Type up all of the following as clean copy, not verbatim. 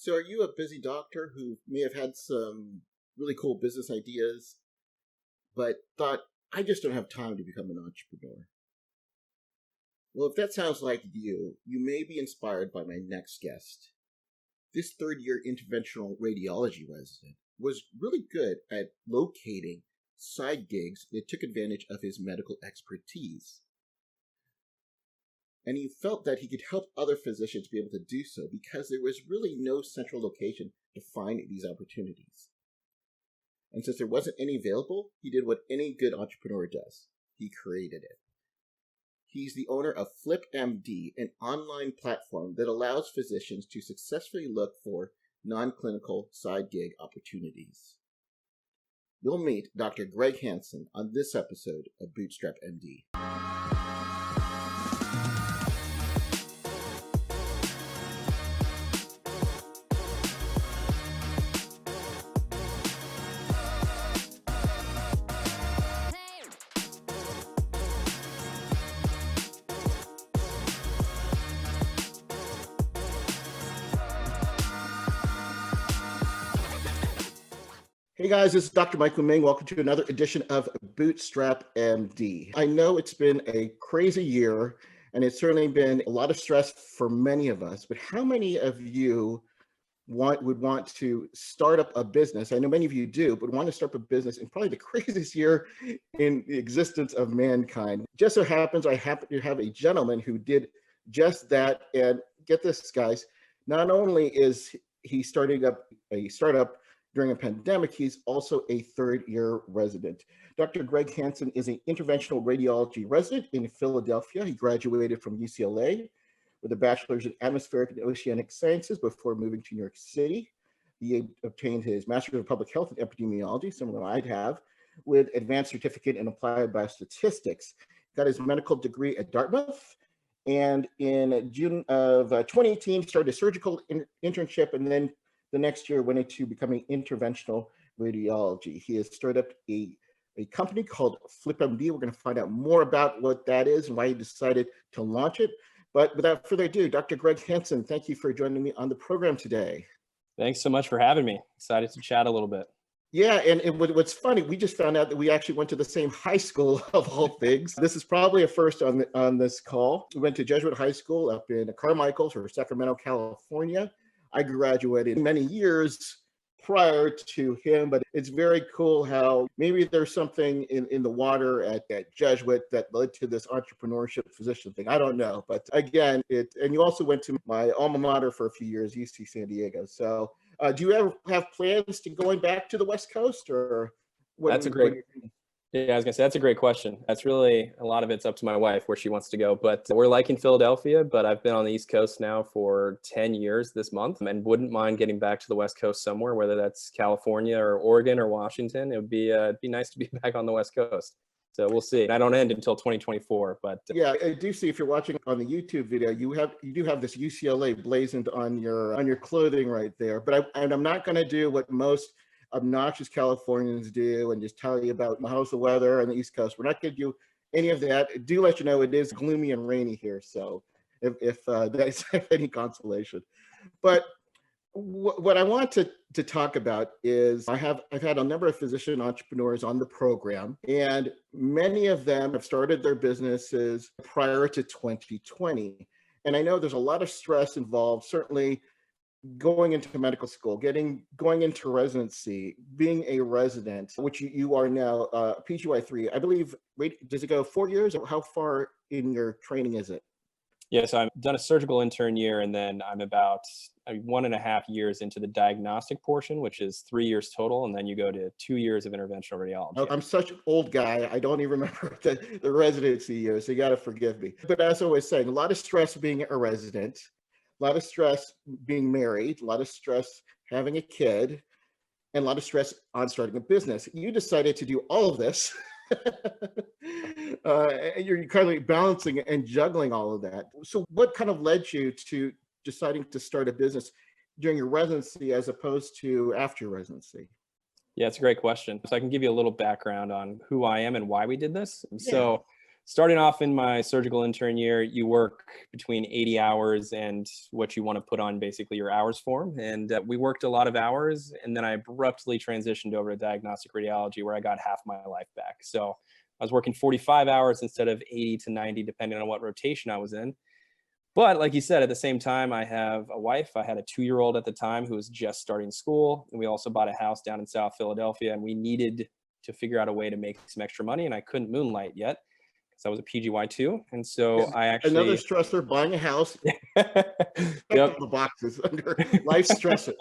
So, are you a busy doctor who may have had some really cool business ideas, but thought, I just don't have time to become an entrepreneur? Well, if that sounds like you may be inspired by my next guest. This third year interventional radiology resident was really good at locating side gigs that took advantage of his medical expertise. And he felt that he could help other physicians be able to do so because there was really no central location to find these opportunities. And since there wasn't any available, he did what any good entrepreneur does. He created it. He's the owner of FlipMD, an online platform that allows physicians to successfully look for non-clinical side gig opportunities. You'll meet Dr. Greg Hanson on this episode of Bootstrap MD. Hey guys, this is Dr. Michael Ming. Welcome to another edition of Bootstrap MD. I know it's been a crazy year and it's certainly been a lot of stress for many of us, but how many of you would want to start up a business? I know many of you do, but want to start up a business in probably the craziest year in the existence of mankind. Just so happens I happen to have a gentleman who did just that. And get this, guys, not only is he starting up a startup during a pandemic, he's also a third-year resident. Dr. Greg Hanson is an interventional radiology resident in Philadelphia. He graduated from UCLA with a bachelor's in atmospheric and oceanic sciences before moving to New York City. He obtained his master's of public health and epidemiology, similar to I'd have, with advanced certificate in applied biostatistics. Got his medical degree at Dartmouth. And in June of 2018, started a surgical internship, and then the next year went into becoming interventional radiology. He has started up a company called FlipMD. We're going to find out more about what that is and why he decided to launch it. But without further ado, Dr. Greg Hanson, thank you for joining me on the program today. Thanks so much for having me. Excited to chat a little bit. Yeah, and what's funny, we just found out that we actually went to the same high school of all things. This is probably a first on this call. We went to Jesuit High School up in Carmichael or Sacramento, California. I graduated many years prior to him, but it's very cool how maybe there's something in the water at Jesuit that led to this entrepreneurship physician thing. I don't know, but again, and you also went to my alma mater for a few years, UC San Diego. So do you ever have plans to going back to the West Coast, or what? That's a great, yeah, I was gonna say, that's a great question. That's really, a lot of it's up to my wife where she wants to go, but we're liking Philadelphia, but I've been on the East Coast now for 10 years this month and wouldn't mind getting back to the West Coast somewhere, whether that's California or Oregon or Washington. It would be nice to be back on the West Coast. So we'll see. I don't end until 2024, but yeah, I do see, if you're watching on the YouTube video, you do have this UCLA blazoned on your clothing right there. But I'm not going to do what most obnoxious Californians do and just tell you about how's the weather on the East Coast. We're not going to do any of that. I do let you know it is gloomy and rainy here, so if that's any consolation. But what I want to talk about is I've had a number of physician entrepreneurs on the program, and many of them have started their businesses prior to 2020. And I know there's a lot of stress involved, certainly going into medical school, going into residency, being a resident, which you are now, PGY3, I believe. Wait, does it go 4 years, or how far in your training is it? Yeah, so I've done a surgical intern year, and then I'm about 1.5 years into the diagnostic portion, which is 3 years total, and then you go to 2 years of interventional radiology. I'm such an old guy, I don't even remember the residency years, so you got to forgive me. But as I was saying, a lot of stress being a resident, a lot of stress being married, a lot of stress having a kid, and a lot of stress on starting a business. You decided to do all of this. You're kind of balancing and juggling all of that. So what kind of led you to deciding to start a business during your residency as opposed to after your residency? Yeah, it's a great question. So I can give you a little background on who I am and why we did this. Yeah. So starting off in my surgical intern year, you work between 80 hours and what you want to put on basically your hours form. And we worked a lot of hours. And then I abruptly transitioned over to diagnostic radiology where I got half my life back. So I was working 45 hours instead of 80 to 90, depending on what rotation I was in. But like you said, at the same time, I have a wife. I had a 2-year-old at the time who was just starting school. And we also bought a house down in South Philadelphia. And we needed to figure out a way to make some extra money. And I couldn't moonlight yet because I was a PGY2. And so I Another actually, stressor, buying a house, check yep. the boxes under life stresses.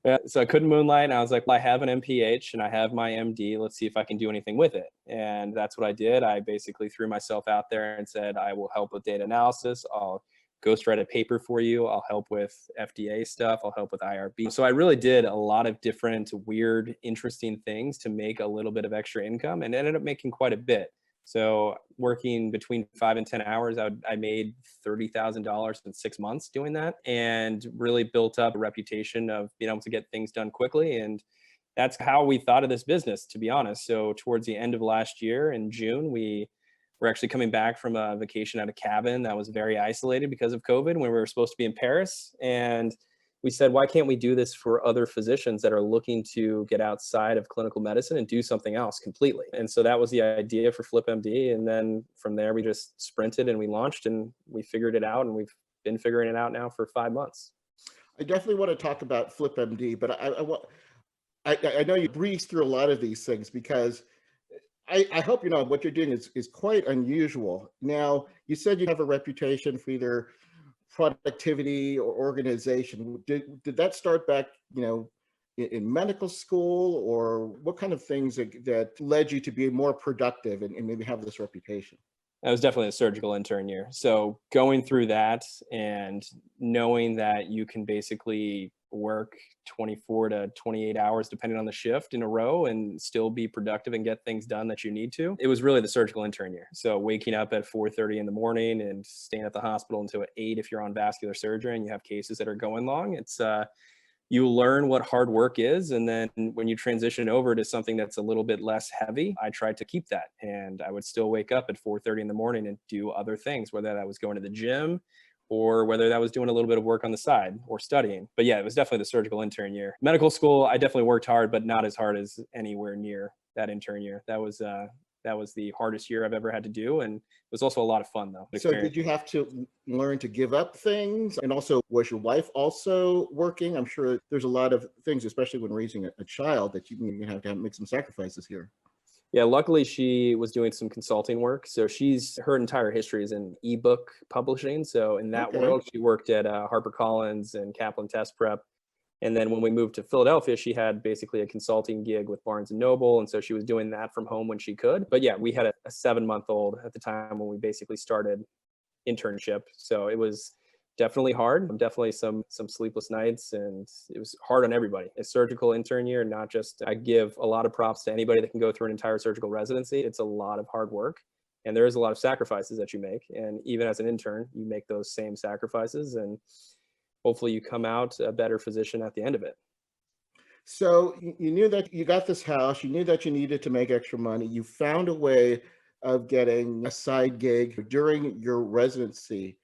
Yeah, so I couldn't moonlight. And I was like, well, I have an MPH and I have my MD. Let's see if I can do anything with it. And that's what I did. I basically threw myself out there and said, I will help with data analysis. I'll ghostwrite a paper for you. I'll help with FDA stuff. I'll help with IRB. So I really did a lot of different, weird, interesting things to make a little bit of extra income and ended up making quite a bit. So working between 5 and 10 hours, I made $30,000 in 6 months doing that and really built up a reputation of being able to get things done quickly. And that's how we thought of this business, to be honest. So towards the end of last year in June, we were actually coming back from a vacation at a cabin that was very isolated because of COVID when we were supposed to be in Paris. And we said, why can't we do this for other physicians that are looking to get outside of clinical medicine and do something else completely? And so that was the idea for FlipMD. And then from there, we just sprinted and we launched and we figured it out. And we've been figuring it out now for 5 months. I definitely want to talk about FlipMD, but I know you breeze through a lot of these things because I hope you know what you're doing is quite unusual. Now, you said you have a reputation for either productivity or organization. Did that start back, in medical school, or what kind of things that led you to be more productive and maybe have this reputation? That was definitely a surgical intern year. So going through that and knowing that you can basically work 24 to 28 hours, depending on the shift in a row and still be productive and get things done that you need to. It was really the surgical intern year. So waking up at 4:30 in the morning and staying at the hospital until 8 if you're on vascular surgery and you have cases that are going long. It's you learn what hard work is. And then when you transition over to something that's a little bit less heavy, I tried to keep that. And I would still wake up at 4:30 in the morning and do other things, whether that was going to the gym or whether that was doing a little bit of work on the side or studying. But yeah, it was definitely the surgical intern year. Medical school, I definitely worked hard, but not as hard as anywhere near that intern year. That was the hardest year I've ever had to do. And it was also a lot of fun though. So did you have to learn to give up things? And also, was your wife also working? I'm sure there's a lot of things, especially when raising a child, that you have to make some sacrifices here. Yeah, luckily she was doing some consulting work. So her entire history is in ebook publishing. So in that world, she worked at HarperCollins and Kaplan Test Prep. And then when we moved to Philadelphia, she had basically a consulting gig with Barnes and Noble. And so she was doing that from home when she could. But yeah, we had a 7-month-old at the time when we basically started internship. So it was definitely hard, definitely some sleepless nights, and it was hard on everybody. A surgical intern year, not just, I give a lot of props to anybody that can go through an entire surgical residency. It's a lot of hard work and there is a lot of sacrifices that you make. And even as an intern, you make those same sacrifices and hopefully you come out a better physician at the end of it. So you knew that you got this house, you knew that you needed to make extra money. You found a way of getting a side gig during your residency.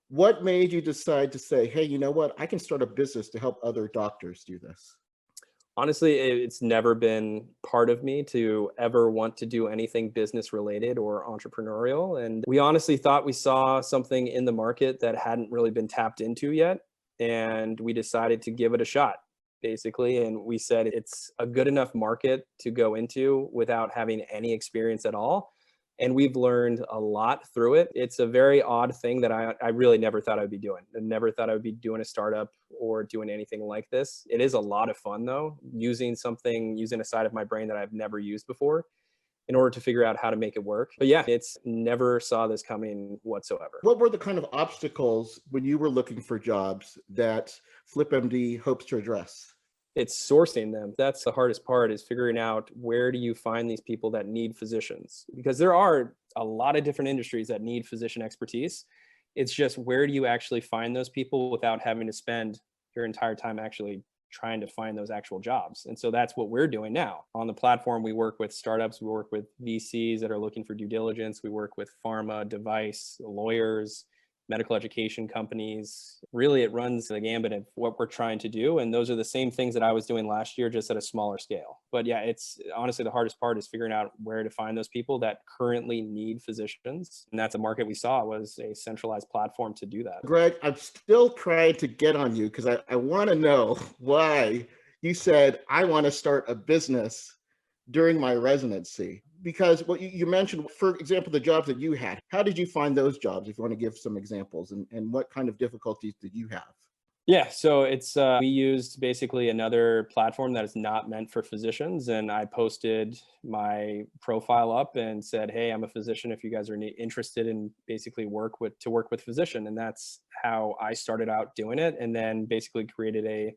What made you decide to say, hey, you know what, I can start a business to help other doctors do this? Honestly, it's never been part of me to ever want to do anything business related or entrepreneurial. And we honestly thought we saw something in the market that hadn't really been tapped into yet. And we decided to give it a shot, basically. And we said it's a good enough market to go into without having any experience at all. And we've learned a lot through it. It's a very odd thing that I really never thought I'd be doing. I never thought I would be doing a startup or doing anything like this. It is a lot of fun though, using a side of my brain that I've never used before in order to figure out how to make it work. But yeah, it's never saw this coming whatsoever. What were the kind of obstacles when you were looking for jobs that FlipMD hopes to address? It's sourcing them. That's the hardest part, is figuring out where do you find these people that need physicians? Because there are a lot of different industries that need physician expertise. It's just, where do you actually find those people without having to spend your entire time actually trying to find those actual jobs. And so that's what we're doing now. On the platform, we work with startups, we work with VCs that are looking for due diligence, we work with pharma, device, lawyers, medical education companies. Really, it runs the gambit of what we're trying to do. And those are the same things that I was doing last year, just at a smaller scale. But yeah, it's honestly the hardest part is figuring out where to find those people that currently need physicians. And that's a market we saw was a centralized platform to do that. Greg, I'm still trying to get on you because I want to know why you said, I want to start a business during my residency. Because what you mentioned, for example, the jobs that you had, how did you find those jobs? If you want to give some examples, and what kind of difficulties did you have? Yeah, so it's we used basically another platform that is not meant for physicians, and I posted my profile up and said, "Hey, I'm a physician. If you guys are interested in basically work with physician," and that's how I started out doing it, and then basically created a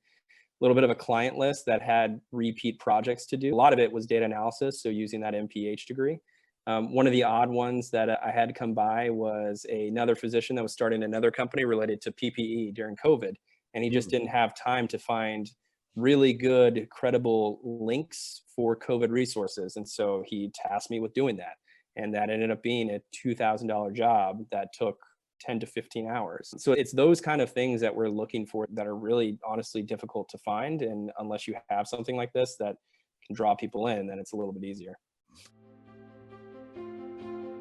little bit of a client list that had repeat projects to do. A lot of it was data analysis, so using that MPH degree. One of the odd ones that I had come by was another physician that was starting another company related to PPE during COVID. And he just didn't have time to find really good, credible links for COVID resources. And so he tasked me with doing that. And that ended up being a $2,000 job that took 10 to 15 hours. So it's those kind of things that we're looking for that are really honestly difficult to find. And unless you have something like this that can draw people in, then it's a little bit easier.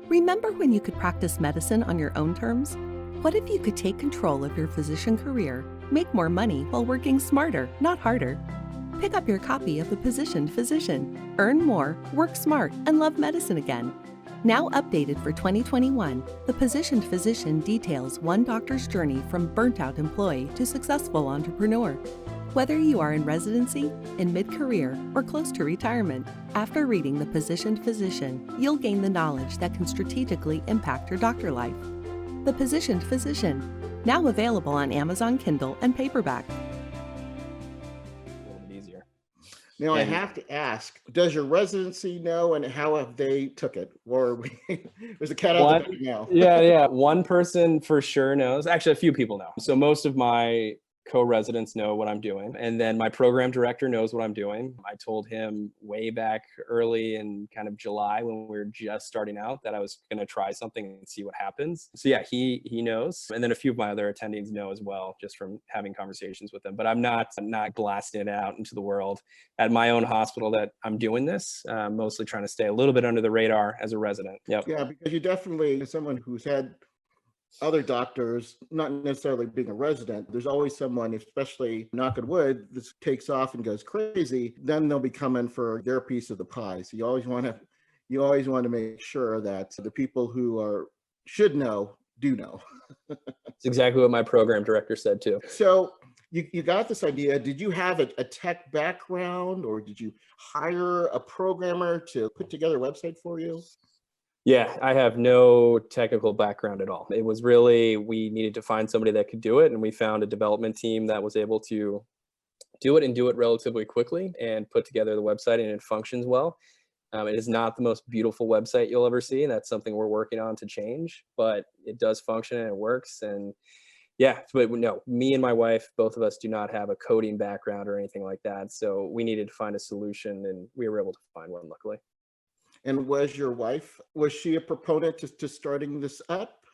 Remember when you could practice medicine on your own terms? What if you could take control of your physician career, make more money while working smarter, not harder? Pick up your copy of The Positioned Physician. Earn more, work smart, and love medicine again. Now updated for 2021, The Positioned Physician details one doctor's journey from burnt-out employee to successful entrepreneur. Whether you are in residency, in mid-career, or close to retirement, after reading The Positioned Physician, you'll gain the knowledge that can strategically impact your doctor life. The Positioned Physician, now available on Amazon Kindle and paperback. A little bit easier. Now, I have to ask, does your residency know, and how have they took it? Or there's a cat out the bag now. Yeah. One person for sure knows. Actually, a few people know. So most of my co-residents know what I'm doing. And then my program director knows what I'm doing. I told him way back early in kind of July when we were just starting out that I was going to try something and see what happens. So yeah, he knows. And then a few of my other attendings know as well, just from having conversations with them. But I'm not blasting it out into the world at my own hospital that I'm doing this, mostly trying to stay a little bit under the radar as a resident. Yep. Yeah, because you definitely, as someone who's had other doctors, not necessarily being a resident, there's always someone, especially knock on wood, this takes off and goes crazy, then they'll be coming for their piece of the pie. So you always want to make sure that the people who should know do know. It's exactly what my program director said too. So you got this idea. Did you have a tech background, or did you hire a programmer to put together a website for you? Yeah, I have no technical background at all. It was really, we needed to find somebody that could do it. And we found a development team that was able to do it and do it relatively quickly and put together the website, and it functions well. It is not the most beautiful website you'll ever see. And that's something we're working on to change, but it does function and it works. And yeah, but no, me and my wife, both of us do not have a coding background or anything like that. So we needed to find a solution, and we were able to find one, luckily. And was your wife, was she a proponent to starting this up?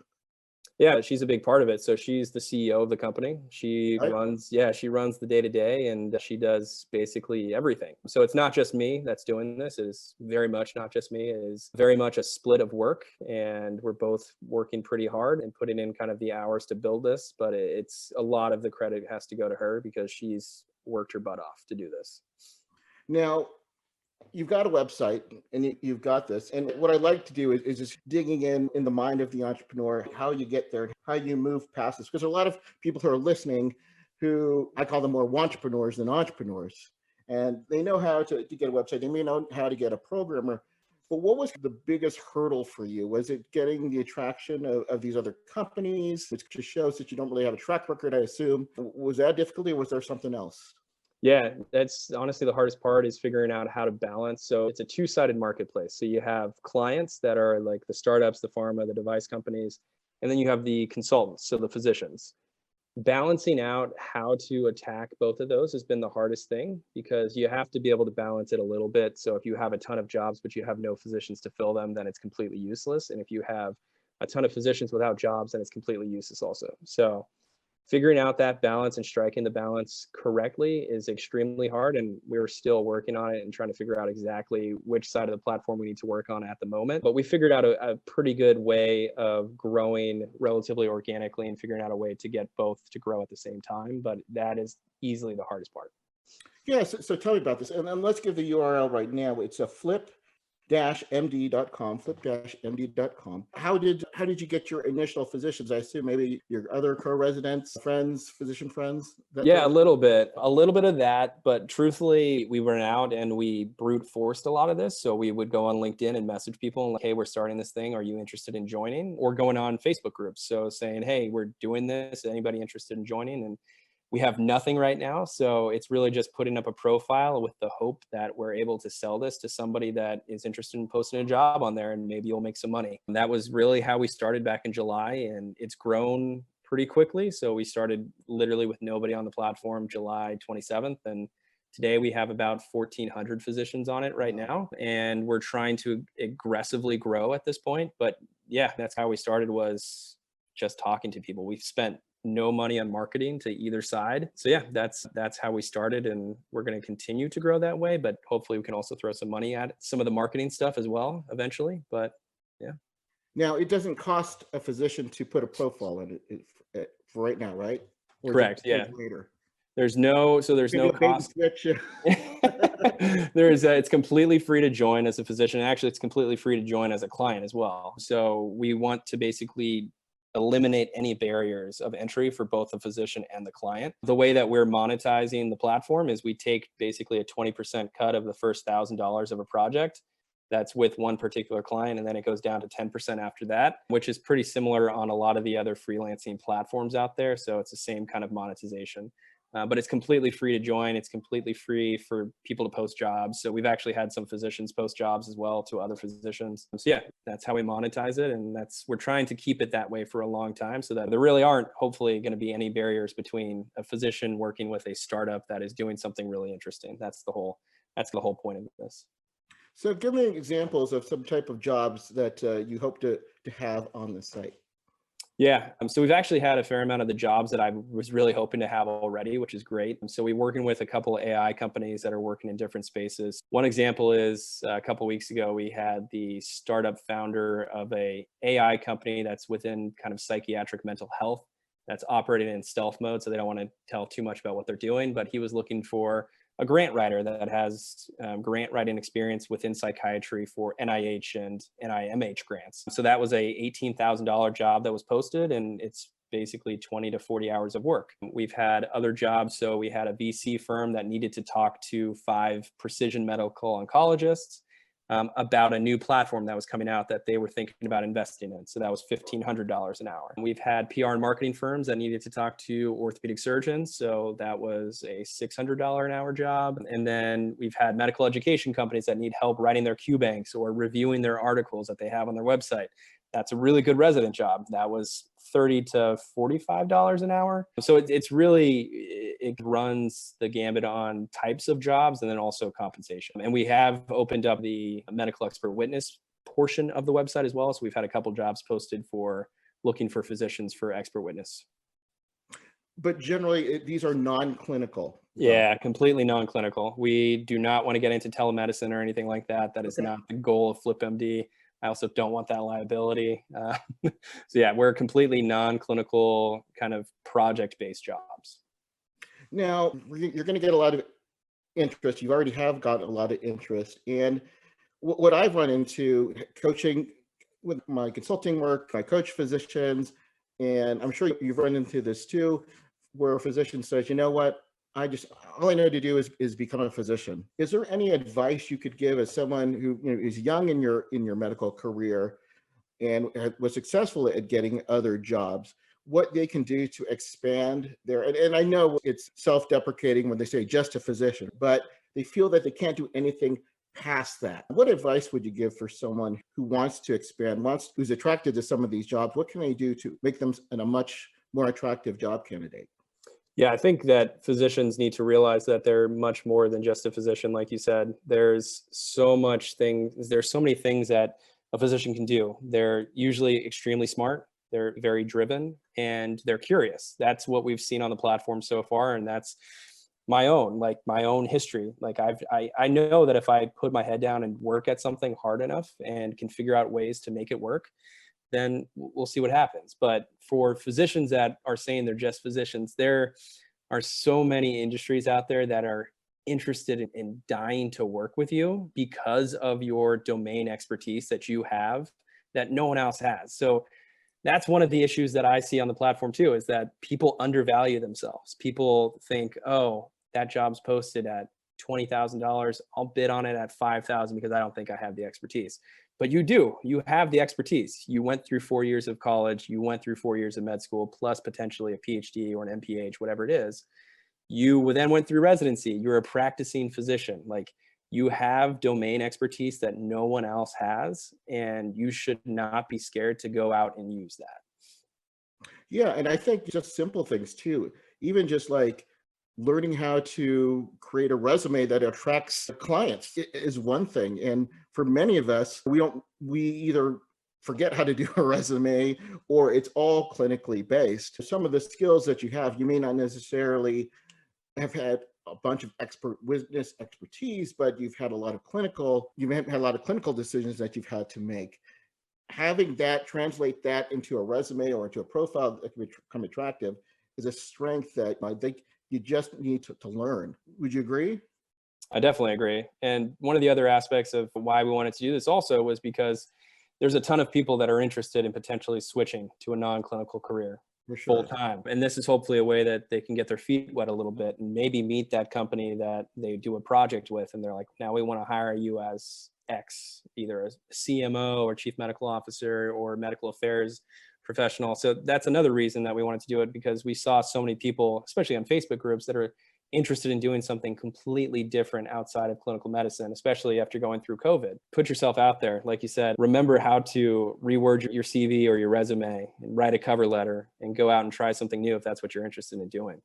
Yeah, she's a big part of it. So she's the CEO of the company. She Right. runs the day-to-day, and she does basically everything. So it's not just me that's doing this. It is very much not just me. It is very much a split of work, and we're both working pretty hard and putting in kind of the hours to build this. But it's a lot of the credit has to go to her because she's worked her butt off to do this. Now, you've got a website and you've got this. And what I like to do is just digging in the mind of the entrepreneur, how you get there, how you move past this. Because there are a lot of people who are listening who I call them more wantrepreneurs than entrepreneurs. And they know how to get a website. They may know how to get a programmer. But what was the biggest hurdle for you? Was it getting the attraction of these other companies, which just shows that you don't really have a track record, I assume? Was that difficulty, or was there something else? Yeah, that's honestly the hardest part, is figuring out how to balance. So it's a two-sided marketplace. So you have clients that are like the startups, the pharma, the device companies, and then you have the consultants, so the physicians. Balancing out how to attack both of those has been the hardest thing, because you have to be able to balance it a little bit. So if you have a ton of jobs, but you have no physicians to fill them, then it's completely useless. And if you have a ton of physicians without jobs, then it's completely useless also. So figuring out that balance and striking the balance correctly is extremely hard. And we're still working on it and trying to figure out exactly which side of the platform we need to work on at the moment. But we figured out a pretty good way of growing relatively organically and figuring out a way to get both to grow at the same time. But that is easily the hardest part. Yeah, so tell me about this. And let's give the URL right now. It's a flip-md.com, flip-md.com. How did you get your initial physicians? I assume maybe your other co-residents, friends, physician friends? Yeah, a little bit of that. But truthfully, we went out and we brute forced a lot of this. So we would go on LinkedIn and message people and like, hey, we're starting this thing. Are you interested in joining? Or going on Facebook groups. So saying, hey, we're doing this. Anybody interested in joining? And we have nothing right now. So it's really just putting up a profile with the hope that we're able to sell this to somebody that is interested in posting a job on there, and maybe you'll make some money. And that was really how we started back in July, and it's grown pretty quickly. So we started literally with nobody on the platform July 27th. And today we have about 1,400 physicians on it right now. And we're trying to aggressively grow at this point. But yeah, that's how we started, was just talking to people. We've spent no money on marketing to either side. So yeah, that's how we started, and we're going to continue to grow that way, but hopefully we can also throw some money at some of the marketing stuff as well eventually. But yeah. Now, it doesn't cost a physician to put a profile in it for right now, right? Or correct. Yeah. Later? There's no cost. It's completely free to join as a physician. Actually, it's completely free to join as a client as well. So we want to basically eliminate any barriers of entry for both the physician and the client. The way that we're monetizing the platform is we take basically a 20% cut of the first $1,000 of a project that's with one particular client, and then it goes down to 10% after that, which is pretty similar on a lot of the other freelancing platforms out there. So it's the same kind of monetization. But it's completely free to join. It's completely free for people to post jobs. So we've actually had some physicians post jobs as well to other physicians. So yeah, that's how we monetize it. And we're trying to keep it that way for a long time, so that there really aren't hopefully going to be any barriers between a physician working with a startup that is doing something really interesting. That's the whole point of this. So give me examples of some type of jobs that you hope to have on the site. Yeah, so we've actually had a fair amount of the jobs that I was really hoping to have already, which is great. So we're working with a couple of AI companies that are working in different spaces. One example is a couple of weeks ago, we had the startup founder of a AI company that's within kind of psychiatric mental health, that's operating in stealth mode. So they don't want to tell too much about what they're doing, but he was looking for a grant writer that has grant writing experience within psychiatry for NIH and NIMH grants. So that was a $18,000 job that was posted, and it's basically 20 to 40 hours of work. We've had other jobs. So we had a VC firm that needed to talk to 5 precision medical oncologists about a new platform that was coming out that they were thinking about investing in. So that was $1,500 an hour. We've had PR and marketing firms that needed to talk to orthopedic surgeons. So that was a $600 an hour job. And then we've had medical education companies that need help writing their Q banks or reviewing their articles that they have on their website. That's a really good resident job. That was $30 to $45 an hour. So it runs the gambit on types of jobs and then also compensation. And we have opened up the medical expert witness portion of the website as well. So we've had a couple jobs posted for looking for physicians for expert witness. But generally, these are non-clinical. Yeah, completely non-clinical. We do not want to get into telemedicine or anything like that. That is not the goal of FlipMD. I also don't want that liability. So yeah, we're completely non-clinical kind of project-based jobs. Now, you're going to get a lot of interest. You already have got a lot of interest. And what I've run into coaching with my consulting work, I coach physicians, and I'm sure you've run into this too, where a physician says, you know what, all I know to do is become a physician. Is there any advice you could give as someone who is young in your medical career and was successful at getting other jobs, what they can do to expand their, and I know it's self-deprecating when they say just a physician, but they feel that they can't do anything past that. What advice would you give for someone who wants to expand, who's attracted to some of these jobs? What can they do to make them in a much more attractive job candidate? Yeah, I think that physicians need to realize that they're much more than just a physician. Like you said, there's so many things that a physician can do. They're usually extremely smart. They're very driven and they're curious. That's what we've seen on the platform so far. And that's my own history. Like I know that if I put my head down and work at something hard enough and can figure out ways to make it work, then we'll see what happens. But for physicians that are saying they're just physicians, there are so many industries out there that are interested in dying to work with you because of your domain expertise that you have that no one else has. So that's one of the issues that I see on the platform too, is that people undervalue themselves. People think, oh, that job's posted at $20,000. I'll bid on it at 5,000 because I don't think I have the expertise. But you do. You have the expertise. You went through 4 years of college. You went through 4 years of med school, plus potentially a PhD or an MPH, whatever it is. You then went through residency. You're a practicing physician. Like, you have domain expertise that no one else has, and you should not be scared to go out and use that. Yeah, and I think just simple things too, even just like learning how to create a resume that attracts clients is one thing. And for many of us, we either forget how to do a resume or it's all clinically based. Some of the skills that you have, you may not necessarily have had a bunch of witness expertise, but you've had a lot of clinical decisions that you've had to make. Having that, translate that into a resume or into a profile that can become attractive is a strength that I think you just need to learn. Would you agree? I definitely agree. And one of the other aspects of why we wanted to do this also was because there's a ton of people that are interested in potentially switching to a non-clinical career full time. And this is hopefully a way that they can get their feet wet a little bit and maybe meet that company that they do a project with. And they're like, now we want to hire you as X, either a CMO or chief medical officer or medical affairs professional. So that's another reason that we wanted to do it, because we saw so many people, especially on Facebook groups, that are interested in doing something completely different outside of clinical medicine, especially after going through COVID. Put yourself out there. Like you said, remember how to reword your CV or your resume and write a cover letter and go out and try something new if that's what you're interested in doing.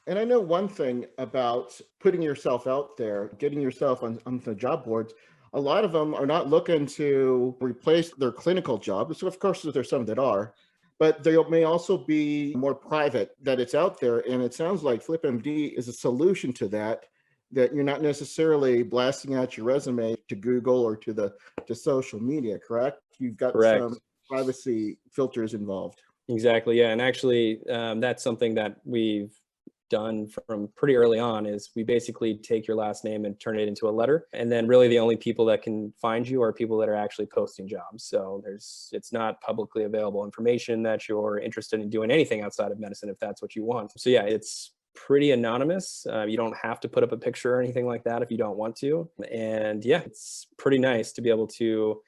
And I know one thing about putting yourself out there, getting yourself on the job boards, a lot of them are not looking to replace their clinical job. So of course, there's some that are, but they may also be more private, that it's out there. And it sounds like FlipMD is a solution to that, that you're not necessarily blasting out your resume to Google or to social media, correct? You've got some privacy filters involved. Exactly. Yeah. And actually, that's something that we've done from pretty early on, is we basically take your last name and turn it into a letter. And then really the only people that can find you are people that are actually posting jobs. So it's not publicly available information that you're interested in doing anything outside of medicine, if that's what you want. So yeah, it's pretty anonymous. You don't have to put up a picture or anything like that if you don't want to. And yeah, it's pretty nice to be able to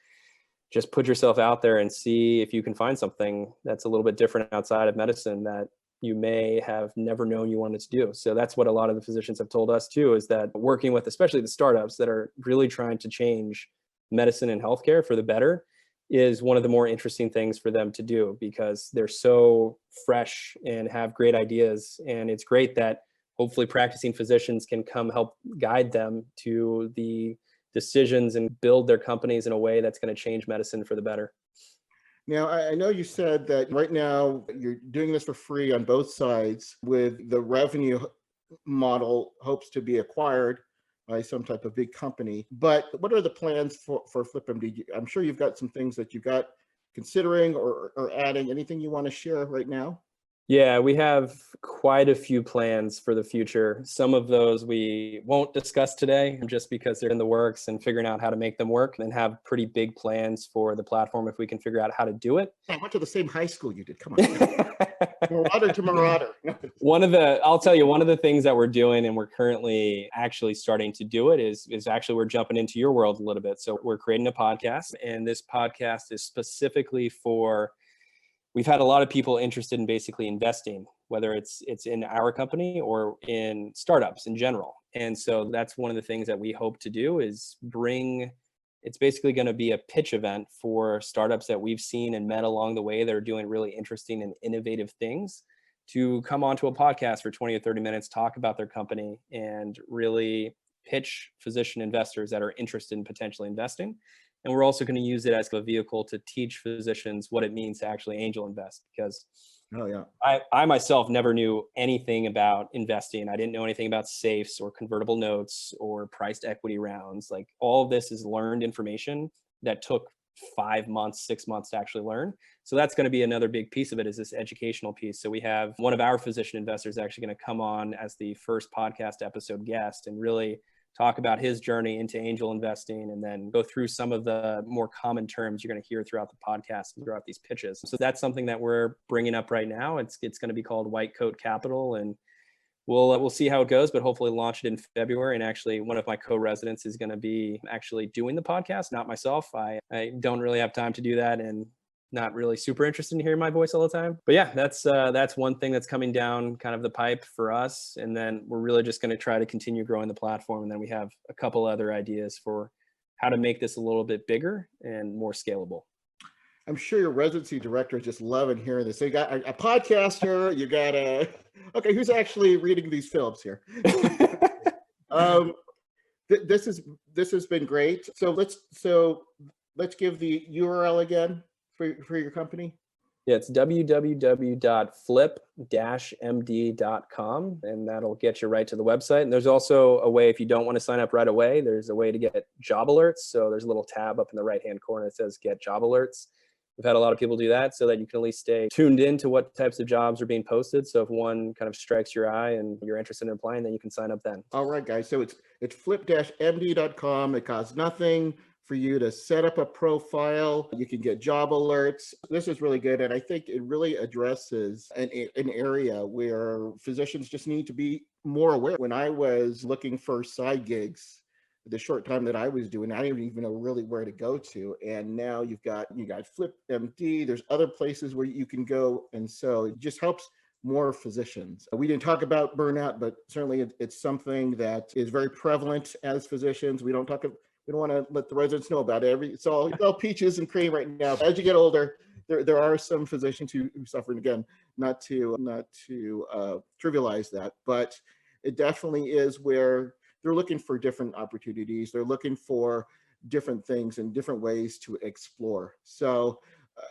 just put yourself out there and see if you can find something that's a little bit different outside of medicine that you may have never known you wanted to do. So that's what a lot of the physicians have told us too, is that working with especially the startups that are really trying to change medicine and healthcare for the better is one of the more interesting things for them to do, because they're so fresh and have great ideas. And it's great that hopefully practicing physicians can come help guide them to the decisions and build their companies in a way that's going to change medicine for the better. Now, I know you said that right now you're doing this for free on both sides, with the revenue model hopes to be acquired by some type of big company. But what are the plans for FlipMD? I'm sure you've got some things that you've got considering or adding. Anything you want to share right now? Yeah, we have quite a few plans for the future. Some of those we won't discuss today just because they're in the works and figuring out how to make them work, and have pretty big plans for the platform if we can figure out how to do it. I went to the same high school you did. Come on. Marauder to marauder. I'll tell you, one of the things that we're doing, and we're currently actually starting to do it, is actually we're jumping into your world a little bit. So we're creating a podcast, and this podcast is specifically for, we've had a lot of people interested in basically investing, whether it's in our company or in startups in general. And so that's one of the things that we hope to do, is bring It's basically going to be a pitch event for startups that we've seen and met along the way that are doing really interesting and innovative things to come onto a podcast for 20 or 30 minutes, talk about their company, and really pitch physician investors that are interested in potentially investing. And we're also going to use it as a vehicle to teach physicians what it means to actually angel invest, because I myself never knew anything about investing. I didn't know anything about safes or convertible notes or priced equity rounds. Like, all of this is learned information that took 5 months, 6 months to actually learn. So that's going to be another big piece of it, is this educational piece. So we have one of our physician investors actually going to come on as the first podcast episode guest and really talk about his journey into angel investing, and then go through some of the more common terms you're going to hear throughout the podcast and throughout these pitches. So that's something that we're bringing up right now. It's going to be called White Coat Capital, and we'll see how it goes, but hopefully launch it in February. And actually, one of my co-residents is going to be actually doing the podcast, not myself. I don't really have time to do that, and not really super interested in hearing my voice all the time. But yeah, that's one thing that's coming down kind of the pipe for us. And then we're really just going to try to continue growing the platform. And then we have a couple other ideas for how to make this a little bit bigger and more scalable. I'm sure your residency director is just loving hearing this. So you got a podcaster, you got okay, who's actually reading these films here? This has been great. So let's give the URL again for your company. Yeah, it's www.flip-md.com, and that'll get you right to the website. And there's also a way, if you don't want to sign up right away, there's a way to get job alerts. So there's a little tab up in the right-hand corner that says get job alerts. We've had a lot of people do that so that you can at least stay tuned in to what types of jobs are being posted. So if one kind of strikes your eye and you're interested in applying, then you can sign up then. All right, guys. So it's flip-md.com. It costs nothing for you to set up a profile. You can get job alerts. This is really good. And I think it really addresses an area where physicians just need to be more aware. When I was looking for side gigs, the short time that I was doing, I didn't even know really where to go to. And now you got FlipMD. There's other places where you can go. And so it just helps more physicians. We didn't talk about burnout, but certainly it's something that is very prevalent as physicians. We don't want to let the residents know about it. It's all peaches and cream right now. As you get older, there are some physicians who suffer. And again, not to trivialize that, but it definitely is where they're looking for different opportunities. They're looking for different things and different ways to explore. So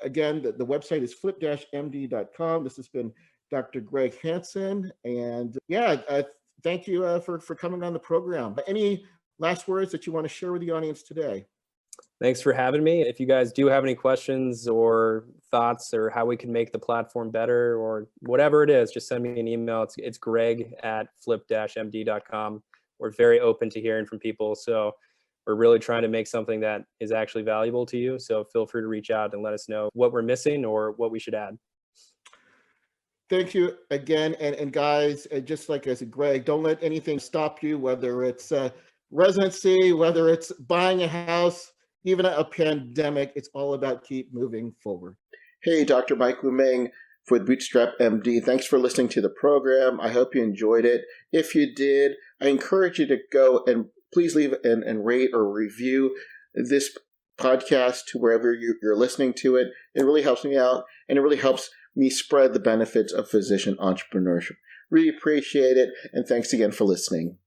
again, the website is flip-md.com. This has been Dr. Greg Hanson. And thank you for coming on the program. Any last words that you want to share with the audience today? Thanks for having me. If you guys do have any questions or thoughts or how we can make the platform better or whatever it is, just send me an email. It's greg@flip-md.com. We're very open to hearing from people. So we're really trying to make something that is actually valuable to you. So feel free to reach out and let us know what we're missing or what we should add. Thank you again. And guys, just like I said, Greg, don't let anything stop you, whether it's residency, whether it's buying a house, even a pandemic. It's all about keep moving forward. Hey, Dr. Mike Meng with Bootstrap MD. Thanks for listening to the program. I hope you enjoyed it. If you did, I encourage you to go and please leave and rate or review this podcast to wherever you're listening to it. It really helps me out, and it really helps me spread the benefits of physician entrepreneurship. Really appreciate it, and thanks again for listening.